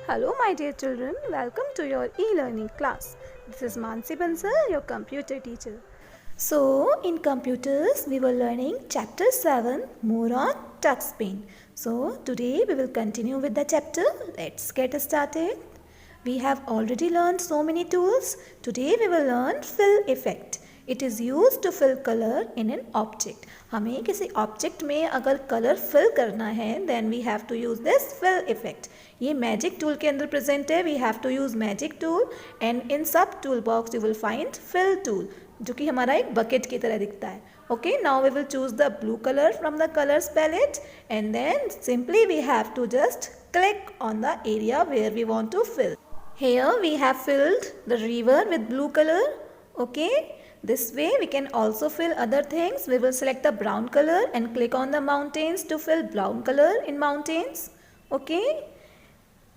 Hello, my dear children. Welcome to your e-learning class. This is Mansi Bansal, your computer teacher. So, in computers, we were learning chapter 7, more on touchscreen. So, today we will continue with the chapter. Let's get started. We have already learned so many tools. Today we will learn fill effect. It is used to fill color in an object. हमें किसी object में अगर colour fill करना है then we have to use this fill effect. ये magic tool के अंदर present है. We have to use magic tool and in सब tool box you will find fill tool जो कि हमारा एक बकेट की तरह दिखता है. Okay, now we will choose the blue color from the colors palette and then simply we have to just click on the area where we want to fill. Here we have filled the river with blue color. Okay, this way we can also fill other things. We will select the brown color and click on the mountains to fill brown color in mountains. Okay,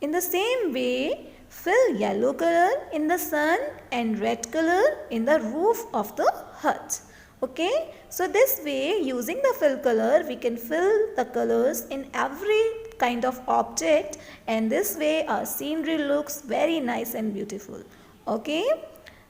in the same way fill yellow color in the sun and red color in the roof of the hut. Okay, so this way using the fill color we can fill the colors in every kind of object and this way our scenery looks very nice and beautiful. Okay,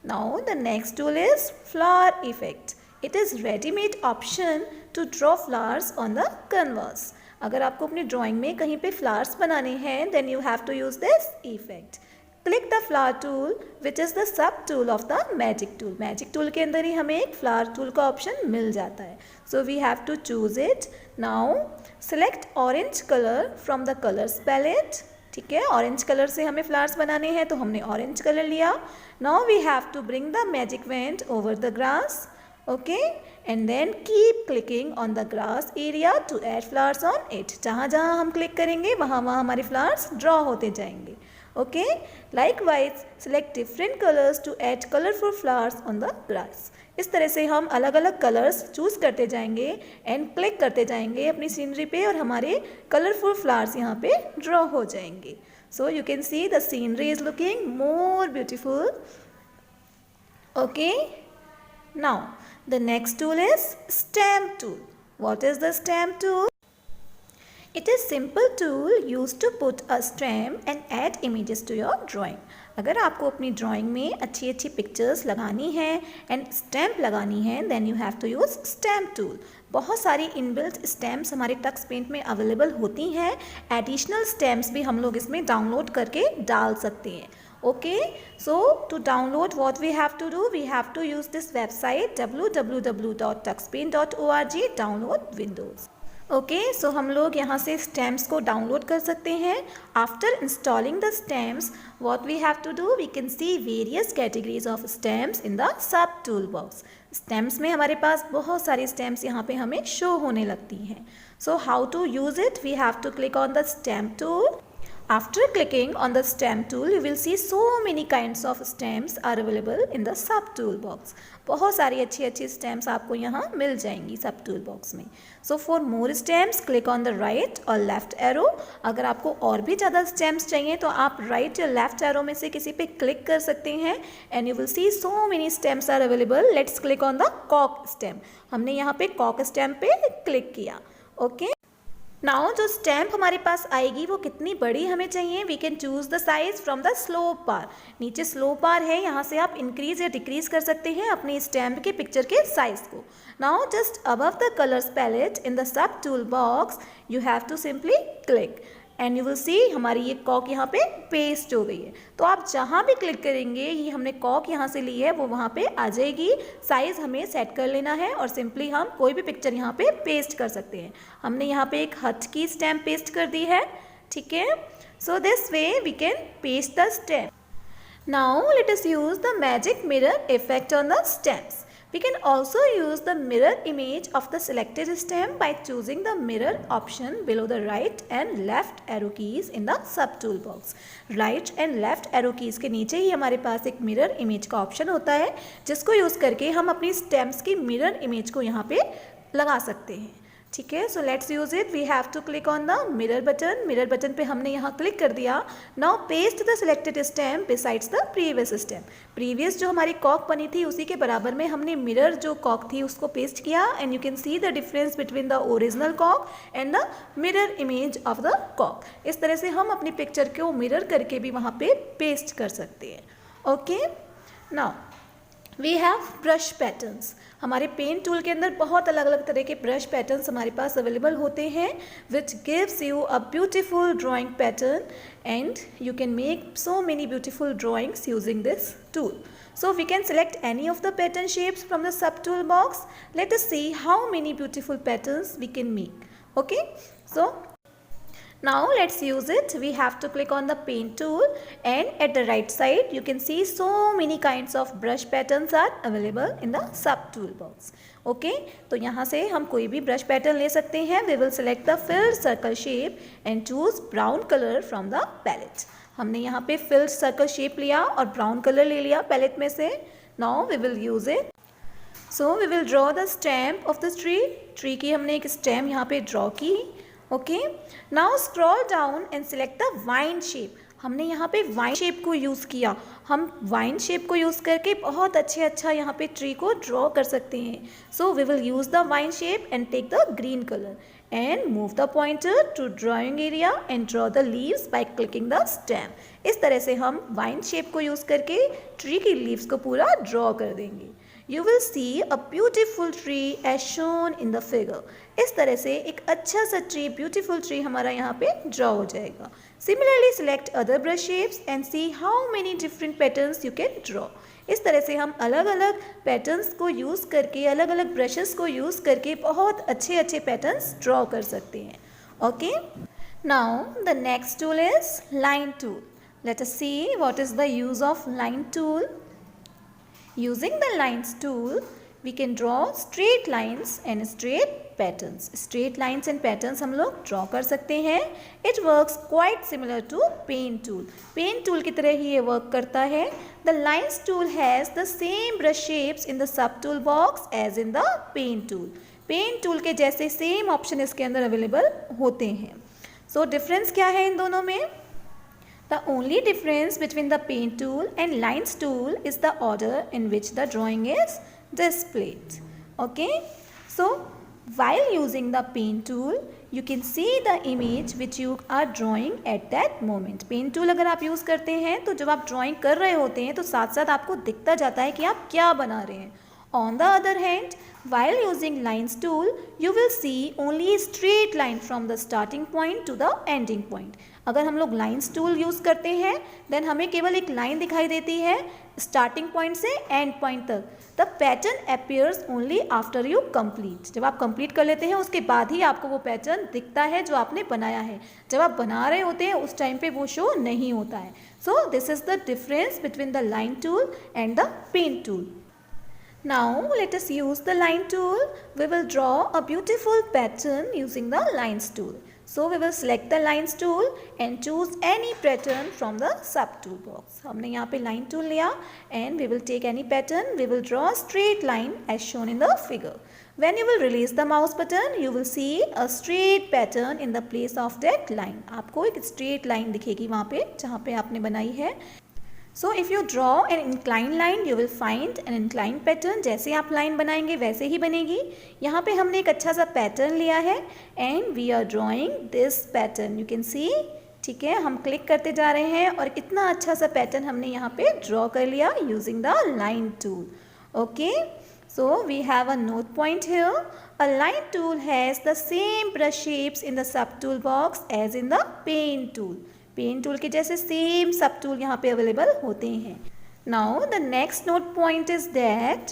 now the next tool is flower effect. It is ready-made option to draw flowers on the canvas. अगर आपको अपनी drawing में कहीं पे flowers बनाने हैं then you have to use this effect. Click the flower tool which is the sub tool of the magic tool. Magic tool के अंदर ही हमें एक flower tool का option मिल जाता है. So we have to choose it. Now select orange color from the colors palette. ठीक है, orange colour से हमें फ्लावर्स बनाने हैं तो हमने ऑरेंज कलर लिया. Now we have to bring the magic wand over the grass. Okay, and then keep clicking on the grass area to add flowers on it. जहाँ जहाँ हम क्लिक करेंगे वहाँ वहाँ हमारे फ्लावर्स ड्रॉ होते जाएंगे. Okay, likewise select different colours to add colourful flowers on the grass. इस तरह से हम अलग अलग कलर्स चूज़ करते जाएंगे एंड क्लिक करते जाएंगे अपनी सीनरी पे और हमारे कलरफुल फ्लावर्स यहाँ पे ड्रॉ हो जाएंगे. So you can see the scenery is looking more beautiful. Okay, now the next tool is stamp tool. What is the stamp tool? It is simple tool used to put a stamp and add images to your drawing. अगर आपको अपनी drawing में अच्छी अच्छी pictures लगानी है and stamp लगानी है then you have to use stamp tool. बहुत सारी इनबिल्ट स्टैम्प्स हमारे टक्स पेंट में अवेलेबल होती हैं. एडिशनल स्टैम्प्स भी हम लोग इसमें डाउनलोड करके डाल सकते हैं. Okay, so to download what we have to do, we have to use this website www.tuxpaint.org download Windows. Okay, so हम लोग यहाँ से स्टैम्प्स को डाउनलोड कर सकते हैं. After installing the stamps what we have to do, we can see various categories of stamps in the sub tool box. Stamps में हमारे पास बहुत सारी स्टैम्प्स यहाँ पे हमें शो होने लगती हैं. So how to use it, we have to click on the stamp tool. After clicking on the stamp tool, you will see so many kinds of stamps are available in the sub tool box. बहुत सारी अच्छी अच्छी stamps आपको यहाँ मिल जाएंगी sub tool box में. So for more stamps, click on the right or left arrow. अगर आपको और भी ज़्यादा stamps चाहिए तो आप right या left arrow में से किसी पे click कर सकते हैं and you will see so many stamps are available. Let's click on the cork stamp. हमने यहाँ पे cork stamp पे click किया. Okay. नाउ जो स्टैम्प हमारे पास आएगी वो कितनी बड़ी हमें चाहिए, we can choose the size from the slope bar. नीचे स्लोप बार है, यहाँ से आप इंक्रीज या डिक्रीज कर सकते हैं अपनी स्टैम्प के पिक्चर के साइज को. Now just above the colours palette in the sub tool box you have to simply click and you will see हमारी ये कॉक यहाँ पे पेस्ट हो गई है. तो आप जहाँ भी क्लिक करेंगे ये हमने कॉक यहाँ से ली है वो वहाँ पे आ जाएगी. साइज़ हमें सेट कर लेना है और सिंपली हम कोई भी पिक्चर यहाँ पे पेस्ट कर सकते हैं. हमने यहाँ पे एक हट की स्टैम्प पेस्ट कर दी है. ठीक है, so this way we can paste the stamp. Now let us use the magic mirror effect on the stamps. We can also use the mirror image of the selected stamp by choosing the mirror option below the right and left arrow keys in the sub tool box. Right and left arrow keys के नीचे ही हमारे पास एक mirror image का option होता है जिसको use करके हम अपनी stamps की mirror image को यहाँ पे लगा सकते हैं. ठीक है, so let's use it. We have to click on the mirror button. Mirror button पे हमने यहाँ क्लिक कर दिया. Now paste the selected stem besides the previous stem. Previous जो हमारी कॉक बनी थी उसी के बराबर में हमने मिरर जो कॉक थी उसको पेस्ट किया. And you can see the difference between the original cock and the mirror image of the cock. इस तरह से हम अपनी पिक्चर को मिरर करके भी वहाँ पे पेस्ट कर सकते हैं. Okay, now we have brush patterns. हमारे पेन टूल के अंदर बहुत अलग अलग तरह के ब्रश पैटर्न्स हमारे पास अवेलेबल होते हैं which gives you a beautiful drawing pattern and you can make so many beautiful drawings using this tool. So we can select any of the pattern shapes from the sub tool box. Let us see how many beautiful patterns we can make. Okay, so now let's use it. We have to click on the paint tool and at the right side you can see so many kinds of brush patterns are available in the sub tool box. Okay, तो यहाँ से हम कोई भी brush pattern ले सकते हैं. We will select the filled circle shape and choose brown color from the palette. हमने यहाँ पे filled circle shape लिया और brown color ले लिया palette में से. Now we will use it. So we will draw the stem of the tree. Tree की हमने एक stem यहाँ पे draw की. Okay, now scroll down and select the vine shape. हमने यहाँ पे वाइन शेप को यूज़ किया. हम वाइन शेप को यूज़ करके बहुत अच्छा यहाँ पे ट्री को ड्रॉ कर सकते हैं. So we will use the vine shape and take the green colour and move the pointer to drawing area and draw the leaves by clicking the stem. इस तरह से हम वाइन शेप को यूज़ करके ट्री की लीव्स को पूरा ड्रॉ कर देंगे. You will see a beautiful tree as shown in the figure. इस तरह से एक अच्छा सा ट्री, ब्यूटीफुल ट्री हमारा यहाँ पे ड्रॉ हो जाएगा. Similarly, select other brush shapes and see how many different patterns you can draw. इस तरह से हम अलग अलग पैटर्न्स को यूज़ करके, अलग अलग ब्रशेस को यूज़ करके बहुत अच्छे पैटर्न्स ड्रॉ कर सकते हैं. Okay, now the next tool is line tool. Let us see what is the use of line tool. Using the lines tool, we can draw straight lines and straight patterns. Straight lines and patterns हम लोग draw कर सकते हैं. It works quite similar to paint tool. Paint tool की तरह ही ये work करता है. The lines tool has the same brush shapes in the sub tool box as in the paint tool. Paint tool के जैसे same option इसके अंदर available होते हैं. So difference क्या है इन दोनों में? The only difference between the paint tool and lines tool is the order in which the drawing is displayed. Okay, so while using the paint tool you can see the image which you are drawing at that moment. paint tool अगर आप use करते हैं तो जब आप drawing कर रहे होते हैं तो साथ साथ आपको दिखता जाता है कि आप क्या बना रहे हैं. On the other hand, while using lines tool, you will see only a straight line from the starting point to the ending point. अगर हम लोग lines tool यूज़ करते हैं then हमें केवल एक लाइन दिखाई देती है starting point से end point तक. The pattern appears only after you complete. जब आप complete कर लेते हैं उसके बाद ही आपको वो pattern दिखता है जो आपने बनाया है. जब आप बना रहे होते हैं उस टाइम पे वो शो नहीं होता है. So this is the difference between the line tool and the paint tool. Now let us use the line tool. We will draw a beautiful pattern using the lines tool. So we will select the lines tool and choose any pattern from the sub tool box. हमने यहाँ पे line tool लिया and we will take any pattern. We will draw a straight line as shown in the figure. When you will release the mouse button, you will see a straight pattern in the place of that line. आपको एक straight line दिखेगी वहाँ पे जहाँ पे आपने बनाई है. So if you draw an inclined line, you will find an inclined pattern. जैसे आप लाइन बनाएंगे वैसे ही बनेगी. यहाँ पे हमने एक अच्छा सा पैटर्न लिया है and we are drawing this pattern. You can see, ठीक है, हम क्लिक करते जा रहे हैं और इतना अच्छा सा पैटर्न हमने यहाँ पे ड्रॉ कर लिया using the line tool. Okay, so we have a note point here. A line tool has the same brush shapes in the sub tool box as in the paint tool. Pen tool के जैसे same सब tool यहाँ पे available होते हैं. Now the next note point is that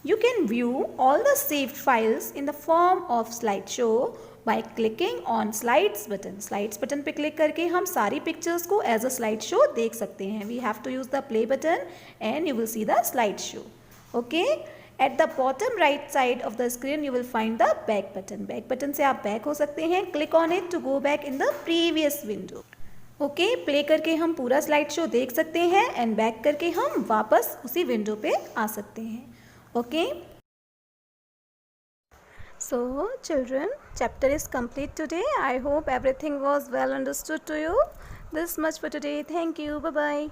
you can view all the saved files in the form of slide show by clicking on slides button. Slides button पे click करके हम सारी pictures को as a slide show देख सकते हैं. We have to use the play button and you will see the slide show. Okay, At the bottom right side of the screen you will find the back button. Back button से आप back हो सकते हैं. Click on it to go back in the previous window. Okay, play करके हम पूरा slide show देख सकते हैं and back करके हम वापस उसी window पे आ सकते हैं. Okay. So children, chapter is complete today. I hope everything was well understood to you. This much for today. Thank you. Bye bye.